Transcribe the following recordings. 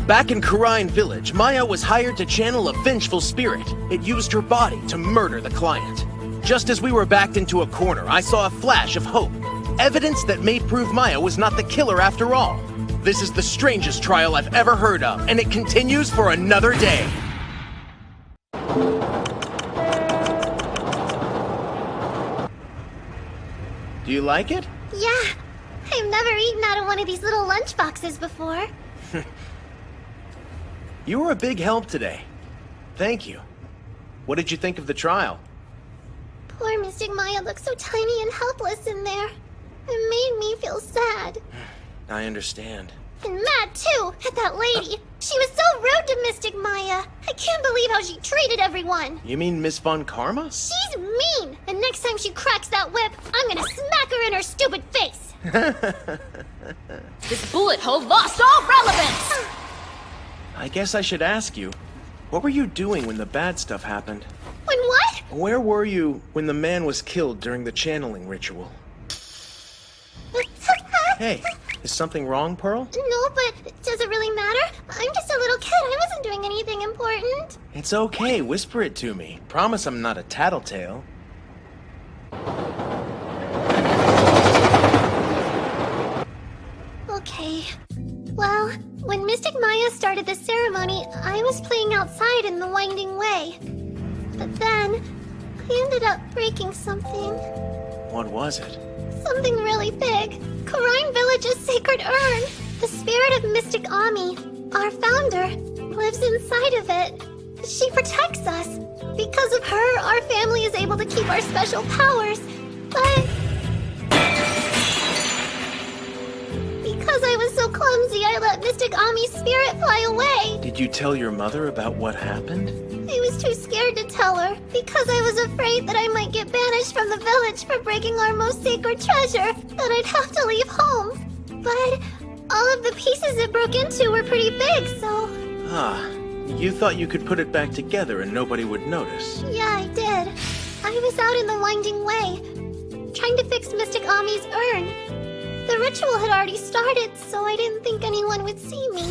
Back in Kurine Village, Maya was hired to channel a vengeful spirit. It used her body to murder the client. Just as we were backed into a corner, I saw a flash of hope. Evidence that may prove Maya was not the killer after all. This is the strangest trial I've ever heard of, and it continues for another day. Do you like it? Yeah. I've never eaten out of one of these little lunch boxes before. You were a big help today. Thank you. What did you think of the trial? Poor Mystic Maya looked so tiny and helpless in there. It made me feel sad. I understand. And mad, too, at that lady. She was so rude to Mystic Maya. I can't believe how she treated everyone. You mean Miss Von Karma? She's mean. And next time she cracks that whip, I'm gonna smack her in her stupid face. This bullet hole lost all relevance! I guess I should ask you, what were you doing when the bad stuff happened? When what? Where were you when the man was killed during the channeling ritual? Hey, is something wrong, Pearl? No, but does it really matter? I'm just a little kid. I wasn't doing anything important. It's okay, whisper it to me. Promise I'm not a tattletale. Okay. Well, when Mystic Maya started the ceremony, I was playing outside in the winding way. But then, I ended up breaking something. What was it? Something really big. Kurine Village's sacred urn. The spirit of Mystic Ami, our founder, lives inside of it. She protects us. Because of her, our family is able to keep our special powers. But because I was so clumsy, I let Mystic Ami's spirit fly away. Did you tell your mother about what happened? I was too scared to tell her, because I was afraid that I might get banished from the village for breaking our most sacred treasure, that I'd have to leave home. But all of the pieces it broke into were pretty big, so... Ah, you thought you could put it back together and nobody would notice. Yeah, I did. I was out in the winding way, trying to fix Mystic Ami's urn. The ritual had already started, so I didn't think anyone would see me.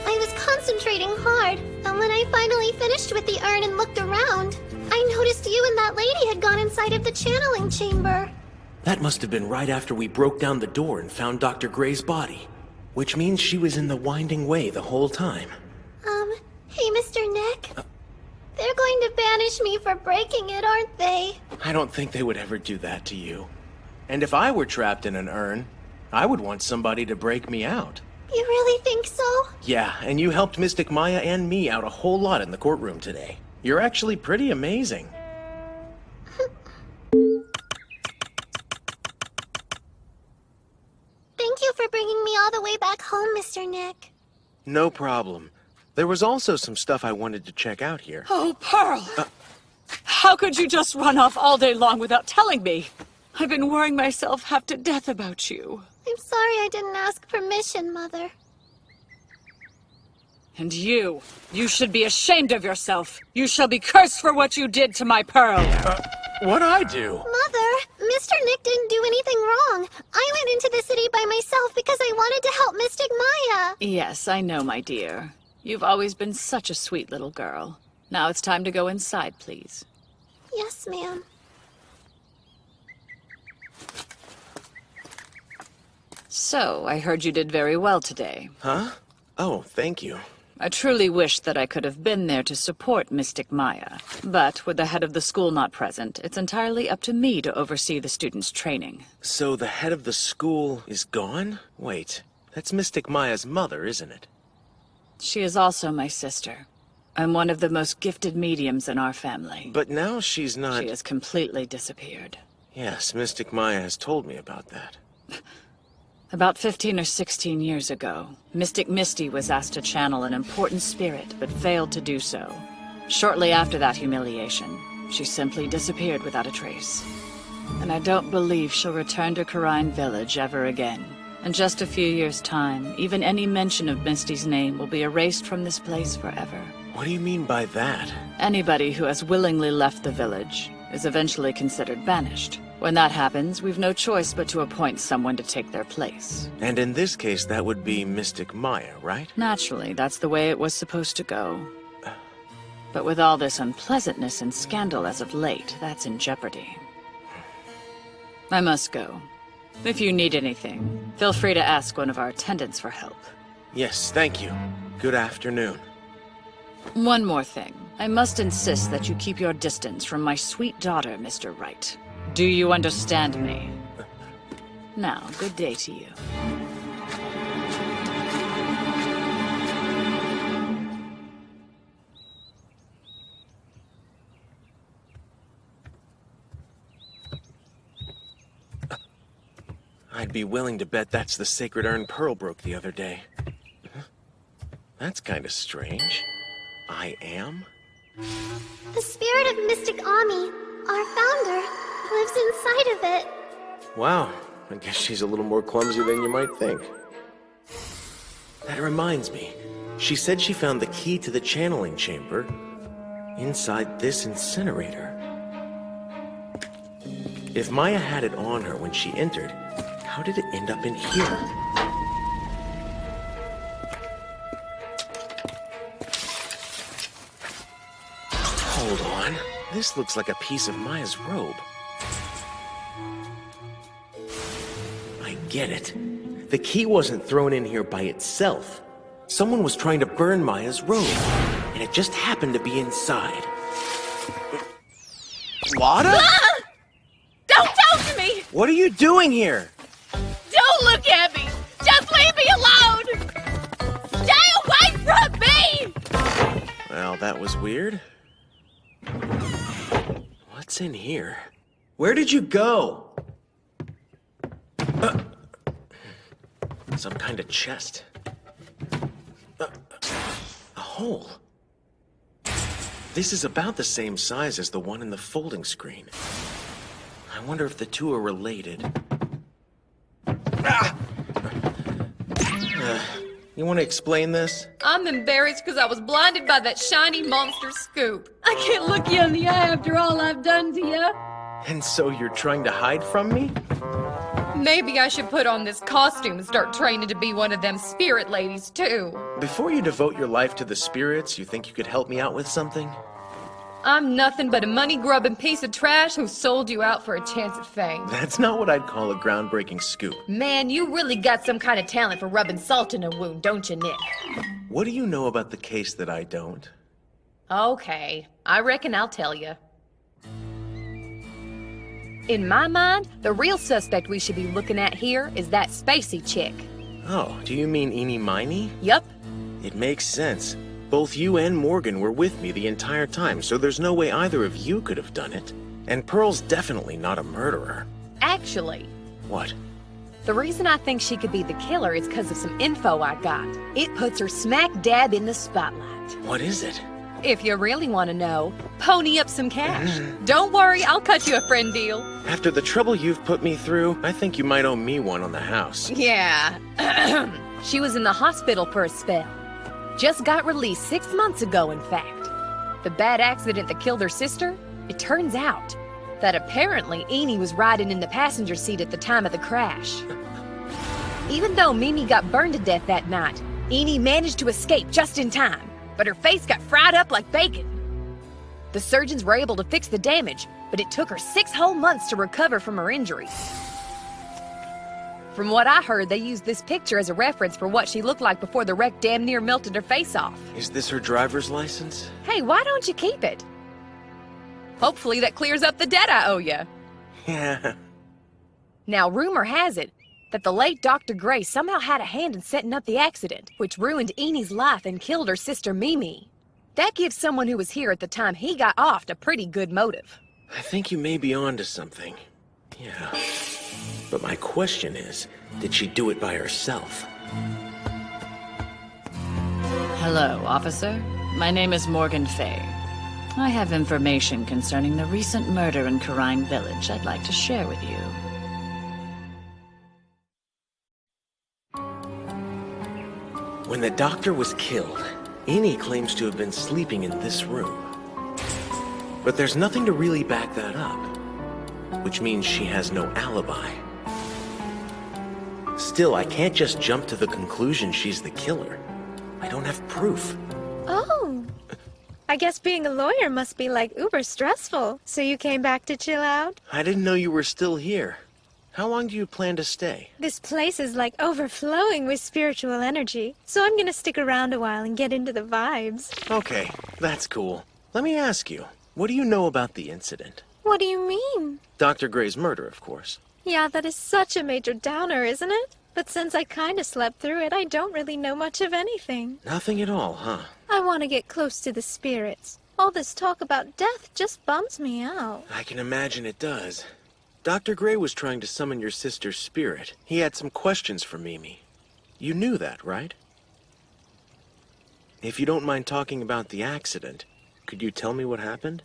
I was concentrating hard, and when I finally finished with the urn and looked around, I noticed you and that lady had gone inside of the channeling chamber. That must have been right after we broke down the door and found Dr. Gray's body. Which means she was in the winding way the whole time. Hey, Mr. Nick. They're going to banish me for breaking it, aren't they? I don't think they would ever do that to you. And if I were trapped in an urn, I would want somebody to break me out. You really think so? Yeah, and you helped Mystic Maya and me out a whole lot in the courtroom today. You're actually pretty amazing. Thank you for bringing me all the way back home, Mr. Nick. No problem. There was also some stuff I wanted to check out here. Oh, Pearl! How could you just run off all day long without telling me? I've been worrying myself half to death about you. I'm sorry I didn't ask permission, Mother. And you should be ashamed of yourself. You shall be cursed for what you did to my Pearl. What'd I do? Mother, Mr. Nick didn't do anything wrong. I went into the city by myself because I wanted to help Mystic Maya. Yes, I know, my dear. You've always been such a sweet little girl. Now it's time to go inside, please. Yes, ma'am. So, I heard you did very well today. Huh? Oh, thank you. I truly wish that I could have been there to support Mystic Maya. But with the head of the school not present, it's entirely up to me to oversee the students' training. So the head of the school is gone? Wait, that's Mystic Maya's mother, isn't it? She is also my sister. I'm one of the most gifted mediums in our family. But now she's not... She has completely disappeared. Yes, Mystic Maya has told me about that. About 15 or 16 years ago, Mystic Misty was asked to channel an important spirit, but failed to do so. Shortly after that humiliation, she simply disappeared without a trace. And I don't believe she'll return to Kurine Village ever again. In just a few years' time, even any mention of Misty's name will be erased from this place forever. What do you mean by that? Anybody who has willingly left the village is eventually considered banished. When that happens, we've no choice but to appoint someone to take their place. And in this case, that would be Mystic Maya, right? Naturally, that's the way it was supposed to go. But with all this unpleasantness and scandal as of late, that's in jeopardy. I must go. If you need anything, feel free to ask one of our attendants for help. Yes, thank you. Good afternoon. One more thing. I must insist that you keep your distance from my sweet daughter, Mr. Wright. Do you understand me? Now, good day to you. I'd be willing to bet that's the sacred urn Pearl broke the other day. That's kind of strange. I am? The spirit of Mystic Ami, our founder, lives inside of it. Wow, I guess she's a little more clumsy than you might think. That reminds me. She said she found the key to the channeling chamber inside this incinerator. If Maya had it on her when she entered, how did it end up in here? Hold on. This looks like a piece of Maya's robe. I get it. The key wasn't thrown in here by itself. Someone was trying to burn Maya's robe, and it just happened to be inside. Lotta? Ah! Don't talk to me! What are you doing here? Don't look at me! Just leave me alone! Stay away from me! Well, that was weird. What's in here? Where did you go? Some kind of chest. A hole. This is about the same size as the one in the folding screen. I wonder if the two are related. You want to explain this? I'm embarrassed because I was blinded by that shiny monster scoop. I can't look you in the eye after all I've done to you. And so you're trying to hide from me? Maybe I should put on this costume and start training to be one of them spirit ladies, too. Before you devote your life to the spirits, you think you could help me out with something? I'm nothing but a money-grubbing piece of trash who sold you out for a chance at fame. That's not what I'd call a groundbreaking scoop. Man, you really got some kind of talent for rubbing salt in a wound, don't you, Nick? What do you know about the case that I don't? Okay, I reckon I'll tell you. In my mind, the real suspect we should be looking at here is that spacey chick. Oh, do you mean Eenie Miney? Yup. It makes sense. Both you and Morgan were with me the entire time, so there's no way either of you could have done it. And Pearl's definitely not a murderer. Actually, What? the reason I think she could be the killer is because of some info I got. It puts her smack dab in the spotlight. What is it? If you really want to know, pony up some cash. Don't worry, I'll cut you a friend deal. After the trouble you've put me through, I think you might owe me one on the house. Yeah. She was in the hospital for a spell. Just got released 6 months ago, in fact. The bad accident that killed her sister? It turns out that apparently Eenie was riding in the passenger seat at the time of the crash. Even though Mimi got burned to death that night, Eenie managed to escape just in time, but her face got fried up like bacon. The surgeons were able to fix the damage, but it took her 6 whole months to recover from her injuries. From what I heard, they used this picture as a reference for what she looked like before the wreck damn near melted her face off. Is this her driver's license? Hey, why don't you keep it? Hopefully that clears up the debt I owe you. Yeah. Now, rumor has it that the late Dr. Gray somehow had a hand in setting up the accident, which ruined Enie's life and killed her sister Mimi. That gives someone who was here at the time he got offed a pretty good motive. I think you may be onto something. Yeah. But my question is, did she do it by herself? Hello, officer. My name is Morgan Fay. I have information concerning the recent murder in Karine Village I'd like to share with you. When the doctor was killed, Eenie claims to have been sleeping in this room. But there's nothing to really back that up. which means she has no alibi. Still, I can't just jump to the conclusion she's the killer. I don't have proof. Oh. I guess being a lawyer must be like uber stressful. So you came back to chill out? I didn't know you were still here. How long do you plan to stay? This place is like overflowing with spiritual energy. So I'm gonna stick around a while and get into the vibes. Okay, that's cool. Let me ask you, what do you know about the incident? What do you mean? Dr. Gray's murder, of course. Yeah, that is such a major downer, isn't it? But since I kinda slept through it, I don't really know much of anything. Nothing at all, huh? I want to get close to the spirits. All this talk about death just bums me out. I can imagine it does. Dr. Gray was trying to summon your sister's spirit. He had some questions for Mimi. You knew that, right? If you don't mind talking about the accident, could you tell me what happened?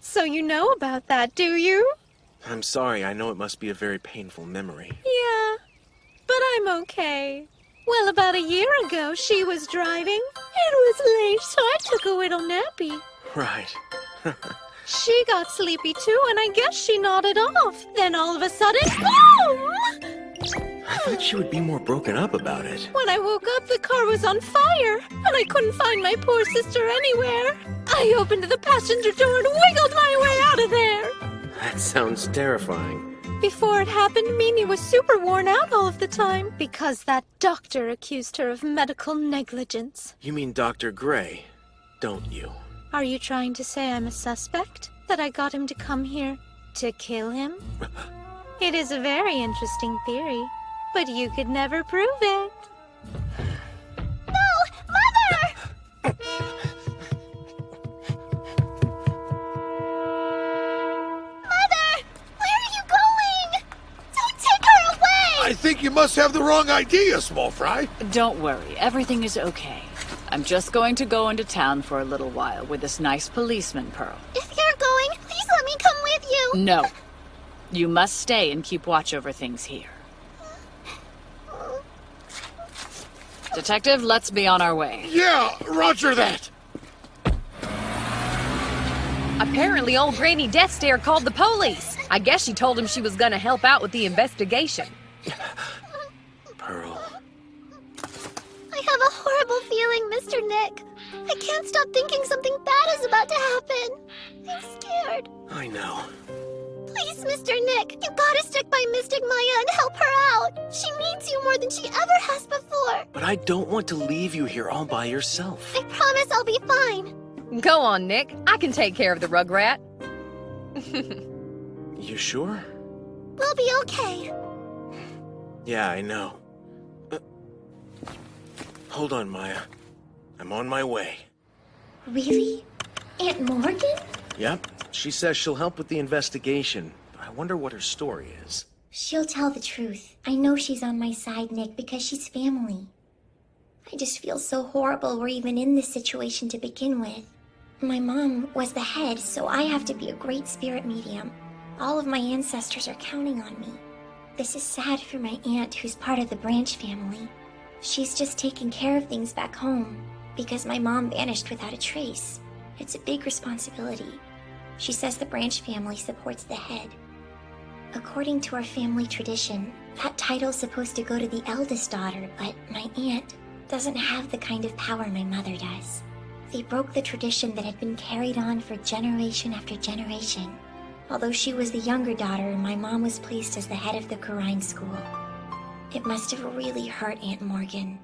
So you know about that, do you? I'm sorry, I know it must be a very painful memory. Yeah, but I'm okay. Well, about a year ago, she was driving. It was late, so I took a little nappy. Right. She got sleepy too, and I guess she nodded off. Then all of a sudden, boom! I thought she would be more broken up about it. When I woke up, the car was on fire, and I couldn't find my poor sister anywhere. I opened the passenger door and wiggled my way out of there. That sounds terrifying. Before it happened, Mimi was super worn out all of the time because that doctor accused her of medical negligence. You mean Dr. Gray, don't you? Are you trying to say I'm a suspect? That I got him to come here to kill him? It is a very interesting theory, but you could never prove it. No! Mother! Mother! Where are you going? Don't take her away! I think you must have the wrong idea, small fry. Don't worry, everything is okay. I'm just going to go into town for a little while with this nice policeman, Pearl. If you're going, please let me come with you. No. You must stay and keep watch over things here. Detective, let's be on our way. Yeah, roger that. Apparently, old Granny Death Stare called the police. I guess she told him she was gonna help out with the investigation. Pearl. I have a horrible feeling, Mr. Nick. I can't stop thinking something bad is about to happen. I'm scared. I know. Please, Mr. Nick, you gotta stick by Mystic Maya and help her out. She needs you more than she ever has before. But I don't want to leave you here all by yourself. I promise I'll be fine. Go on, Nick. I can take care of the rugrat. You sure? We'll be okay. Yeah, I know. Hold on, Maya. I'm on my way. Really? Aunt Morgan? Yep. She says she'll help with the investigation, but I wonder what her story is. She'll tell the truth. I know she's on my side, Nick, because she's family. I just feel so horrible we're even in this situation to begin with. My mom was the head, so I have to be a great spirit medium. All of my ancestors are counting on me. This is sad for my aunt, who's part of the Branch family. She's just taking care of things back home, because my mom vanished without a trace. It's a big responsibility. She says the Branch family supports the head. According to our family tradition, that title's supposed to go to the eldest daughter, but my aunt doesn't have the kind of power my mother does. They broke the tradition that had been carried on for generation after generation. Although she was the younger daughter, my mom was placed as the head of the Kurine school. It must have really hurt Aunt Morgan.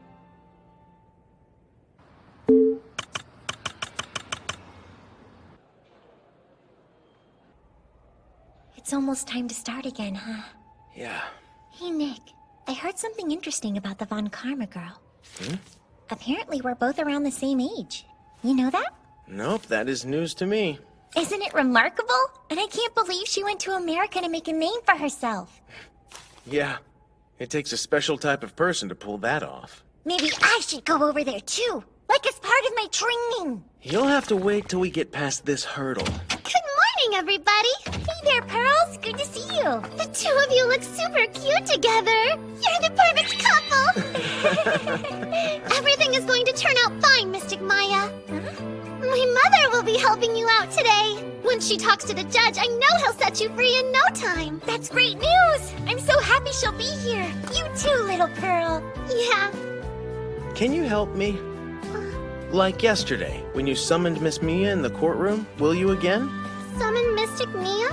It's almost time to start again, huh? Yeah. Hey, Nick. I heard something interesting about the Von Karma girl. Apparently, we're both around the same age. You know that? Nope, that is news to me. Isn't it remarkable? And I can't believe she went to America to make a name for herself. Yeah. It takes a special type of person to pull that off. Maybe I should go over there too, like as part of my training. You'll have to wait till we get past this hurdle. Good morning, everybody. Hey there, Pearls. Good to see you. The two of you look super cute together. You're the perfect couple. Everything is going to turn out fine, Mystic Maya. My Mother will be helping you out today. When she talks to the judge, I know he'll set you free in no time. That's great news! I'm so happy she'll be here. You too, little Pearl. Yeah. Can you help me? Like yesterday, when you summoned Miss Mia in the courtroom, will you again? Summon Mystic Mia?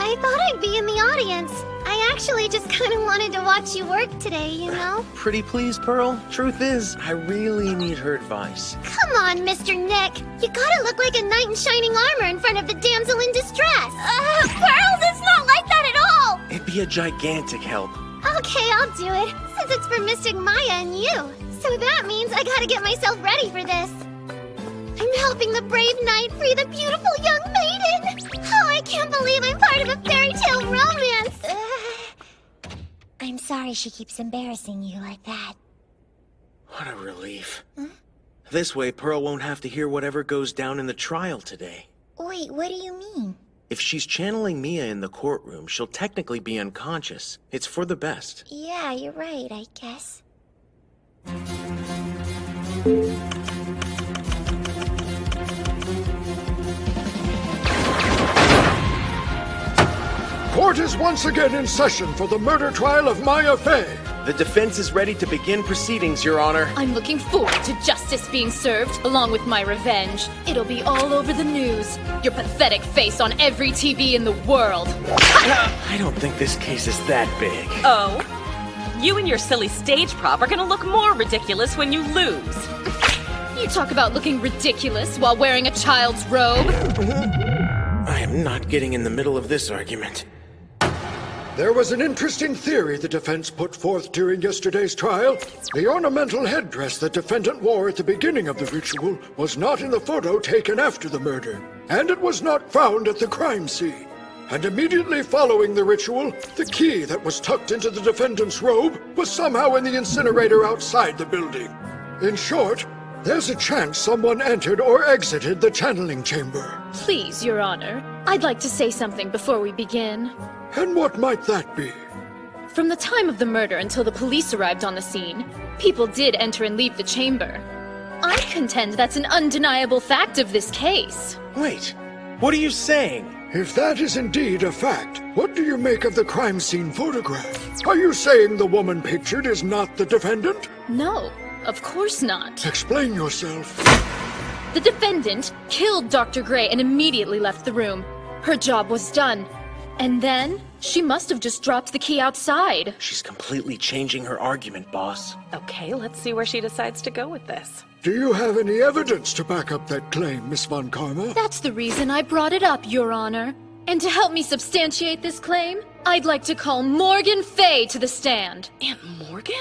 I thought I'd be in the audience. I actually just kind of wanted to watch you work today, you know? Pretty please, Pearl. Truth is, I really need her advice. Come on, Mr. Nick. You gotta look like a knight in shining armor in front of the damsel in distress. Pearls, it's not like that at all! It'd be a gigantic help. Okay, I'll do it, since it's for Mystic Maya and you. So that means I gotta get myself ready for this. I'm helping the brave knight free the beautiful young maiden. Oh, I can't believe I'm part of a fairy tale romance. I'm sorry she keeps embarrassing you like that. What a relief. This way, Pearl won't have to hear whatever goes down in the trial today. Wait, what do you mean? If she's channeling Mia in the courtroom, she'll technically be unconscious. It's for the best. Yeah, you're right, I guess. Court is once again in session for the murder trial of Maya Fey. The defense is ready to begin proceedings, Your Honor. I'm looking forward to justice being served, along with my revenge. It'll be all over the news. Your pathetic face on every TV in the world. I don't think this case is that big. Oh? You and your silly stage prop are gonna look more ridiculous when you lose. You talk about looking ridiculous while wearing a child's robe. I am not getting in the middle of this argument. There was an interesting theory the defense put forth during yesterday's trial. The ornamental headdress the defendant wore at the beginning of the ritual was not in the photo taken after the murder, and it was not found at the crime scene. And immediately following the ritual, the key that was tucked into the defendant's robe was somehow in the incinerator outside the building. In short, there's a chance someone entered or exited the channeling chamber. Please, Your Honor, I'd like to say something before we begin. And what might that be? From the time of the murder until the police arrived on the scene, people did enter and leave the chamber. I contend that's an undeniable fact of this case. Wait, what are you saying? If that is indeed a fact, what do you make of the crime scene photograph? Are you saying the woman pictured is not the defendant? No, of course not. Explain yourself. The defendant killed Dr. Gray and immediately left the room. Her job was done. And then, she must have just dropped the key outside. She's completely changing her argument, boss. Okay, let's see where she decides to go with this. Do you have any evidence to back up that claim, Miss Von Karma? That's the reason I brought it up, Your Honor. And to help me substantiate this claim, I'd like to call Morgan Fay to the stand. Aunt Morgan?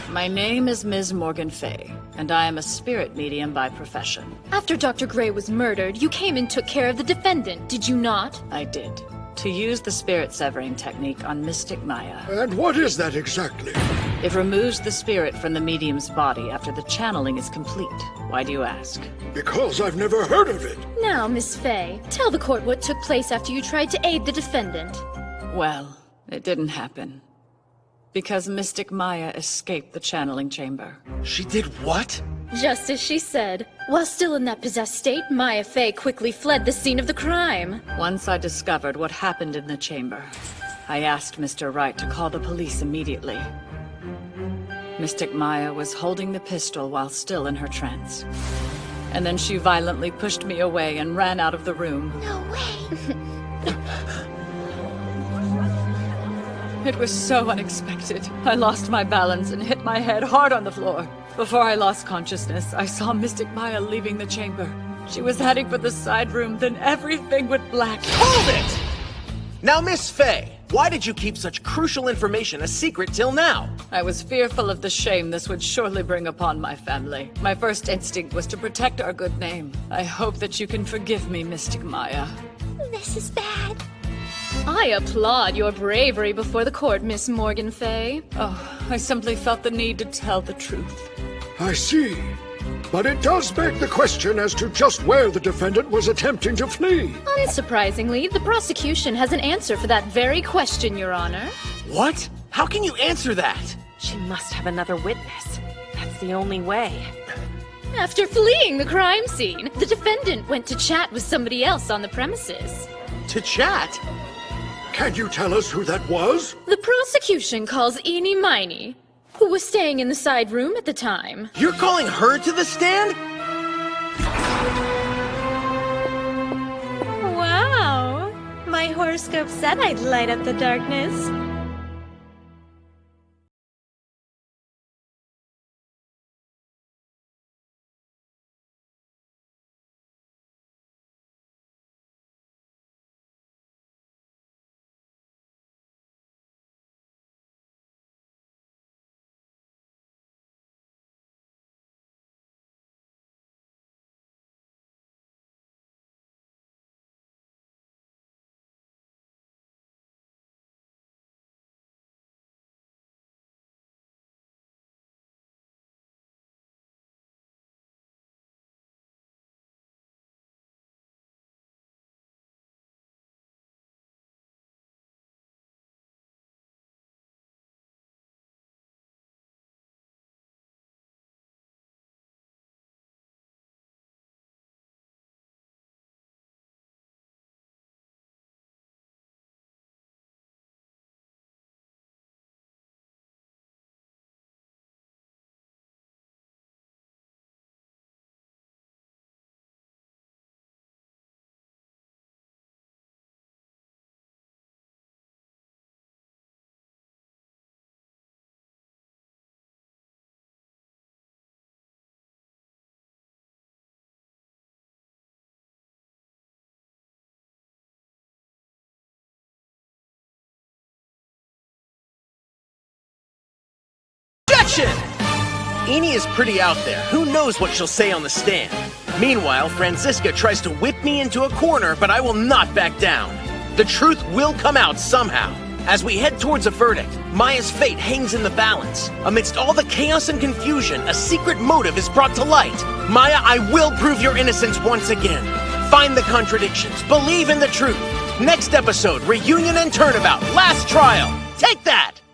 My name is Ms. Morgan Fay, and I am a spirit medium by profession. After Dr. Gray was murdered, you came and took care of the defendant, did you not? I did. To use the spirit severing technique on Mystic Maya. And what is that exactly? It removes the spirit from the medium's body after the channeling is complete. Why do you ask? Because I've never heard of it. Now, Miss Fay, tell the court what took place after you tried to aid the defendant. Well, it didn't happen. Because Mystic Maya escaped the channeling chamber. She did what? Just as she said. While still in that possessed state, Maya Fay quickly fled the scene of the crime. Once I discovered what happened in the chamber, I asked Mr. Wright to call the police immediately. Mystic Maya was holding the pistol while still in her trance. And then she violently pushed me away and ran out of the room. No way! It was so unexpected. I lost my balance and hit my head hard on the floor. Before I lost consciousness, I saw Mystic Maya leaving the chamber. She was heading for the side room, then everything went black. Hold it! Now, Miss Fay, why did you keep such crucial information a secret till now? I was fearful of the shame this would surely bring upon my family. My first instinct was to protect our good name. I hope that you can forgive me, Mystic Maya. This is bad. I applaud your bravery before the court, Miss Morgan Fay. Oh, I simply felt the need to tell the truth. I see. But it does beg the question as to just where the defendant was attempting to flee. Unsurprisingly, the prosecution has an answer for that very question, Your Honor. What? How can you answer that? She must have another witness. That's the only way. After fleeing the crime scene, the defendant went to chat with somebody else on the premises. To chat? Can you tell us who that was? The prosecution calls Eenie Miney, who was staying in the side room at the time. You're calling her to the stand? Wow! My horoscope said I'd light up the darkness. Eenie is pretty out there. Who knows what she'll say on the stand? Meanwhile, Franziska tries to whip me into a corner, but I will not back down. The truth will come out somehow. As we head towards a verdict, Maya's fate hangs in the balance. Amidst all the chaos and confusion, a secret motive is brought to light. Maya, I will prove your innocence once again. Find the contradictions. Believe in the truth. Next episode, reunion and turnabout. Last trial. Take that!